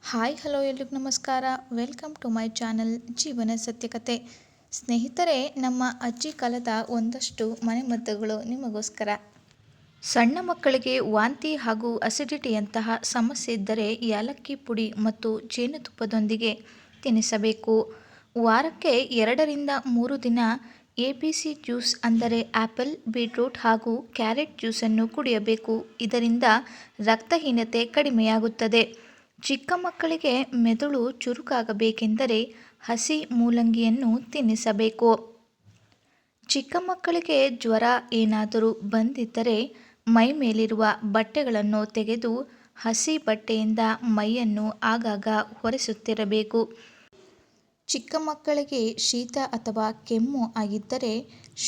Hi hello ಎಲ್ರಿಗೂ ನಮಸ್ಕಾರ. Welcome to my channel ಜೀವನ ಸತ್ಯಕತೆ. ಸ್ನೇಹಿತರೆ, ನಮ್ಮ ಅಜ್ಜಿ ಕಾಲದ ಒಂದಷ್ಟು ಮನೆಮದ್ದುಗಳು ನಿಮಗೋಸ್ಕರ. ಸಣ್ಣ ಮಕ್ಕಳಿಗೆ ವಾಂತಿ ಹಾಗೂ ಅಸಿಡಿಟಿಯಂತಹ ಸಮಸ್ಯೆ ಇದ್ದರೆ ಯಾಲಕ್ಕಿ ಪುಡಿ ಮತ್ತು ಜೇನುತುಪ್ಪದೊಂದಿಗೆ ತಿನ್ನಿಸಬೇಕು. ವಾರಕ್ಕೆ 2 ರಿಂದ 3 ದಿನ ABC ಜ್ಯೂಸ್ ಅಂದರೆ ಆ್ಯಪಲ್, ಬೀಟ್ರೂಟ್ ಹಾಗೂ ಕ್ಯಾರೆಟ್ ಜ್ಯೂಸನ್ನು ಕುಡಿಯಬೇಕು. ಇದರಿಂದ ರಕ್ತಹೀನತೆ ಕಡಿಮೆಯಾಗುತ್ತದೆ. ಚಿಕ್ಕ ಮಕ್ಕಳಿಗೆ ಮೆದುಳು ಚುರುಕಾಗಬೇಕೆಂದರೆ ಹಸಿ ಮೂಲಂಗಿಯನ್ನು ತಿನ್ನಿಸಬೇಕು. ಚಿಕ್ಕ ಮಕ್ಕಳಿಗೆ ಜ್ವರ ಏನಾದರೂ ಬಂದಿದ್ದರೆ ಮೈ ಮೇಲಿರುವ ಬಟ್ಟೆಗಳನ್ನು ತೆಗೆದು ಹಸಿ ಬಟ್ಟೆಯಿಂದ ಮೈಯನ್ನು ಆಗಾಗ ಒರೆಸುತ್ತಿರಬೇಕು. ಚಿಕ್ಕ ಮಕ್ಕಳಿಗೆ ಶೀತ ಅಥವಾ ಕೆಮ್ಮು ಆಗಿದ್ದರೆ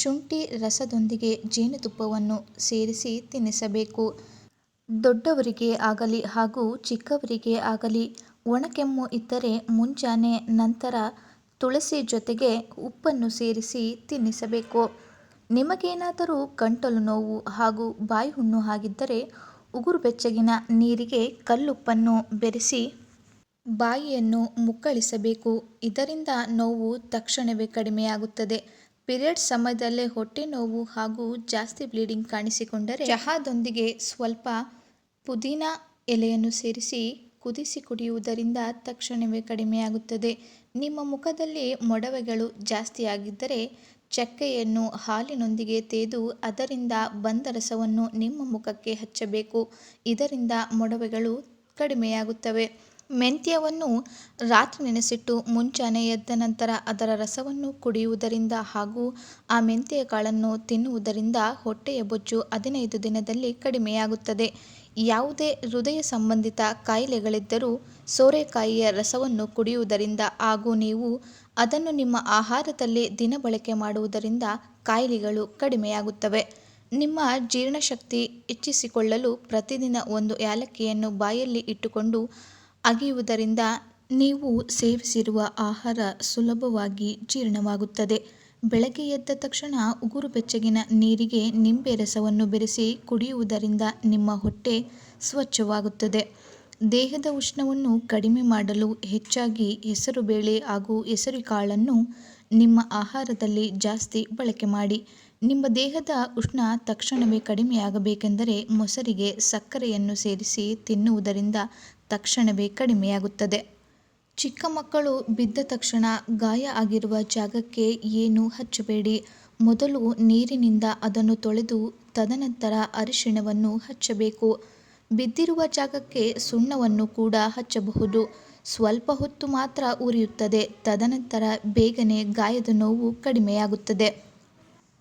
ಶುಂಠಿ ರಸದೊಂದಿಗೆ ಜೇನುತುಪ್ಪವನ್ನು ಸೇರಿಸಿ ತಿನ್ನಿಸಬೇಕು. ದೊಡ್ಡವರಿಗೆ ಆಗಲಿ ಹಾಗೂ ಚಿಕ್ಕವರಿಗೆ ಆಗಲಿ ಒಣಕೆಮ್ಮು ಇದ್ದರೆ ಮುಂಜಾನೆ ನಂತರ ತುಳಸಿ ಜೊತೆಗೆ ಉಪ್ಪನ್ನು ಸೇರಿಸಿ ತಿನ್ನಿಸಬೇಕು. ನಿಮಗೇನಾದರೂ ಗಂಟಲು ನೋವು ಹಾಗೂ ಬಾಯಿ ಹುಣ್ಣು ಆಗಿದ್ದರೆ ಉಗುರು ಬೆಚ್ಚಗಿನ ನೀರಿಗೆ ಕಲ್ಲುಪ್ಪನ್ನು ಬೆರೆಸಿ ಬಾಯಿಯನ್ನು ಮುಕ್ಕಳಿಸಬೇಕು. ಇದರಿಂದ ನೋವು ತಕ್ಷಣವೇ ಕಡಿಮೆಯಾಗುತ್ತದೆ. ಪೀರಿಯಡ್ಸ್ ಸಮಯದಲ್ಲೇ ಹೊಟ್ಟೆ ನೋವು ಹಾಗೂ ಜಾಸ್ತಿ ಬ್ಲೀಡಿಂಗ್ ಕಾಣಿಸಿಕೊಂಡರೆ ಚಹಾದೊಂದಿಗೆ ಸ್ವಲ್ಪ ಪುದೀನ ಎಲೆಯನ್ನು ಸೇರಿಸಿ ಕುದಿಸಿ ಕುಡಿಯುವುದರಿಂದ ತಕ್ಷಣವೇ ಕಡಿಮೆಯಾಗುತ್ತದೆ. ನಿಮ್ಮ ಮುಖದಲ್ಲಿ ಮೊಡವೆಗಳು ಜಾಸ್ತಿಯಾಗಿದ್ದರೆ ಚಕ್ಕೆಯನ್ನು ಹಾಲಿನೊಂದಿಗೆ ತೇದು ಅದರಿಂದ ಬಂದ ರಸವನ್ನು ನಿಮ್ಮ ಮುಖಕ್ಕೆ ಹಚ್ಚಬೇಕು. ಇದರಿಂದ ಮೊಡವೆಗಳು ಕಡಿಮೆಯಾಗುತ್ತವೆ. ಮೆಂತ್ಯವನ್ನು ರಾತ್ರಿ ನೆನೆಸಿಟ್ಟು ಮುಂಜಾನೆ ಎದ್ದ ನಂತರ ಅದರ ರಸವನ್ನು ಕುಡಿಯುವುದರಿಂದ ಹಾಗೂ ಆ ಮೆಂತ್ಯ ಕಾಳನ್ನು ತಿನ್ನುವುದರಿಂದ ಹೊಟ್ಟೆಯ ಬೊಜ್ಜು 15 ದಿನದಲ್ಲಿ ಕಡಿಮೆಯಾಗುತ್ತದೆ. ಯಾವುದೇ ಹೃದಯ ಸಂಬಂಧಿತ ಕಾಯಿಲೆಗಳಿದ್ದರೂ ಸೋರೆಕಾಯಿಯ ರಸವನ್ನು ಕುಡಿಯುವುದರಿಂದ ಹಾಗೂ ನೀವು ಅದನ್ನು ನಿಮ್ಮ ಆಹಾರದಲ್ಲಿ ದಿನಬಳಕೆ ಮಾಡುವುದರಿಂದ ಕಾಯಿಲೆಗಳು ಕಡಿಮೆಯಾಗುತ್ತವೆ. ನಿಮ್ಮ ಜೀರ್ಣಶಕ್ತಿ ಹೆಚ್ಚಿಸಿಕೊಳ್ಳಲು ಪ್ರತಿದಿನ 1 ಯಾಲಕ್ಕಿಯನ್ನು ಬಾಯಲ್ಲಿ ಇಟ್ಟುಕೊಂಡು ಅಗೆಯುವುದರಿಂದ ನೀವು ಸೇವಿಸಿರುವ ಆಹಾರ ಸುಲಭವಾಗಿ ಜೀರ್ಣವಾಗುತ್ತದೆ. ಬೆಳಗ್ಗೆ ಎದ್ದ ತಕ್ಷಣ ಉಗುರು ಬೆಚ್ಚಗಿನ ನೀರಿಗೆ ನಿಂಬೆ ರಸವನ್ನು ಬೆರೆಸಿ ಕುಡಿಯುವುದರಿಂದ ನಿಮ್ಮ ಹೊಟ್ಟೆ ಸ್ವಚ್ಛವಾಗುತ್ತದೆ. ದೇಹದ ಉಷ್ಣವನ್ನು ಕಡಿಮೆ ಮಾಡಲು ಹೆಚ್ಚಾಗಿ ಹೆಸರುಬೇಳೆ ಹಾಗೂ ಹೆಸರುಕಾಳನ್ನು ನಿಮ್ಮ ಆಹಾರದಲ್ಲಿ ಜಾಸ್ತಿ ಬಳಕೆ ಮಾಡಿ. ನಿಮ್ಮ ದೇಹದ ಉಷ್ಣ ತಕ್ಷಣವೇ ಕಡಿಮೆಯಾಗಬೇಕೆಂದರೆ ಮೊಸರಿಗೆ ಸಕ್ಕರೆಯನ್ನು ಸೇರಿಸಿ ತಿನ್ನುವುದರಿಂದ ತಕ್ಷಣವೇ ಕಡಿಮೆಯಾಗುತ್ತದೆ. ಚಿಕ್ಕ ಮಕ್ಕಳು ಬಿದ್ದ ತಕ್ಷಣ ಗಾಯ ಆಗಿರುವ ಜಾಗಕ್ಕೆ ಏನೂ ಹಚ್ಚಬೇಡಿ. ಮೊದಲು ನೀರಿನಿಂದ ಅದನ್ನು ತೊಳೆದು ತದನಂತರ ಅರಿಶಿಣವನ್ನು ಹಚ್ಚಬೇಕು. ಬಿದ್ದಿರುವ ಜಾಗಕ್ಕೆ ಸುಣ್ಣವನ್ನು ಕೂಡ ಹಚ್ಚಬಹುದು. ಸ್ವಲ್ಪ ಹೊತ್ತು ಮಾತ್ರ ಉರಿಯುತ್ತದೆ. ತದನಂತರ ಬೇಗನೆ ಗಾಯದ ನೋವು ಕಡಿಮೆಯಾಗುತ್ತದೆ.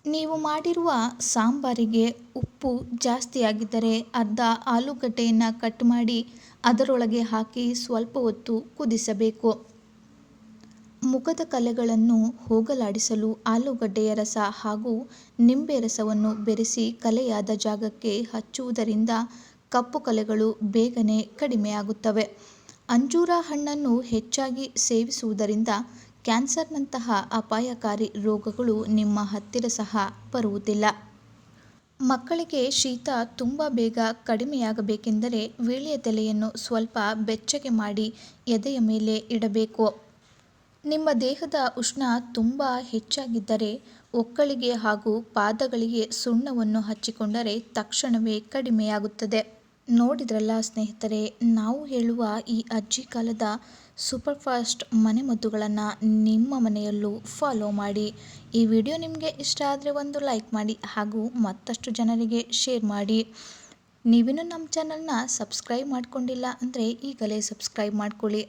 ನೀವು ಮಾಡಿರುವ ಸಾಂಬಾರಿಗೆ ಉಪ್ಪು ಜಾಸ್ತಿಯಾಗಿದ್ದರೆ ಅರ್ಧ ಆಲೂಗಡ್ಡೆಯನ್ನು ಕಟ್ ಮಾಡಿ ಅದರೊಳಗೆ ಹಾಕಿ ಸ್ವಲ್ಪ ಹೊತ್ತು ಕುದಿಸಬೇಕು. ಮುಖದ ಕಲೆಗಳನ್ನು ಹೋಗಲಾಡಿಸಲು ಆಲೂಗಡ್ಡೆಯ ರಸ ಹಾಗೂ ನಿಂಬೆ ರಸವನ್ನು ಬೆರೆಸಿ ಕಲೆಯಾದ ಜಾಗಕ್ಕೆ ಹಚ್ಚುವುದರಿಂದ ಕಪ್ಪು ಕಲೆಗಳು ಬೇಗನೆ ಕಡಿಮೆಯಾಗುತ್ತವೆ. ಅಂಜೂರ ಹಣ್ಣನ್ನು ಹೆಚ್ಚಾಗಿ ಸೇವಿಸುವುದರಿಂದ ಕ್ಯಾನ್ಸರ್ನಂತಹ ಅಪಾಯಕಾರಿ ರೋಗಗಳು ನಿಮ್ಮ ಹತ್ತಿರ ಸಹ ಬರುವುದಿಲ್ಲ. ಮಕ್ಕಳಿಗೆ ಶೀತ ತುಂಬ ಬೇಗ ಕಡಿಮೆಯಾಗಬೇಕೆಂದರೆ ವೀಳ್ಯದೆಲೆಯನ್ನು ಸ್ವಲ್ಪ ಬೆಚ್ಚಗೆ ಮಾಡಿ ಎದೆಯ ಮೇಲೆ ಇಡಬೇಕು. ನಿಮ್ಮ ದೇಹದ ಉಷ್ಣ ತುಂಬ ಹೆಚ್ಚಾಗಿದ್ದರೆ ಒಕ್ಕಳಿಗೆ ಹಾಗೂ ಪಾದಗಳಿಗೆ ಸುಣ್ಣವನ್ನು ಹಚ್ಚಿಕೊಂಡರೆ ತಕ್ಷಣವೇ ಕಡಿಮೆಯಾಗುತ್ತದೆ. ನೋಡಿದ್ರಲ್ಲ ಸ್ನೇಹಿತರೆ, ನಾವು ಹೇಳುವ ಈ ಅಜ್ಜಿ ಕಾಲದ ಸೂಪರ್ ಫಾಸ್ಟ್ ಮನೆಮದ್ದುಗಳನ್ನು ನಿಮ್ಮ ಮನೆಯಲ್ಲೂ ಫಾಲೋ ಮಾಡಿ. ಈ ವಿಡಿಯೋ ನಿಮಗೆ ಇಷ್ಟ ಆದರೆ ಒಂದು ಲೈಕ್ ಮಾಡಿ ಹಾಗೂ ಮತ್ತಷ್ಟು ಜನರಿಗೆ ಶೇರ್ ಮಾಡಿ. ನೀವಿನ್ನೂ ನಮ್ಮ ಚಾನಲ್ನ ಸಬ್ಸ್ಕ್ರೈಬ್ ಮಾಡ್ಕೊಂಡಿಲ್ಲ ಅಂದರೆ ಈಗಲೇ ಸಬ್ಸ್ಕ್ರೈಬ್ ಮಾಡ್ಕೊಳ್ಳಿ.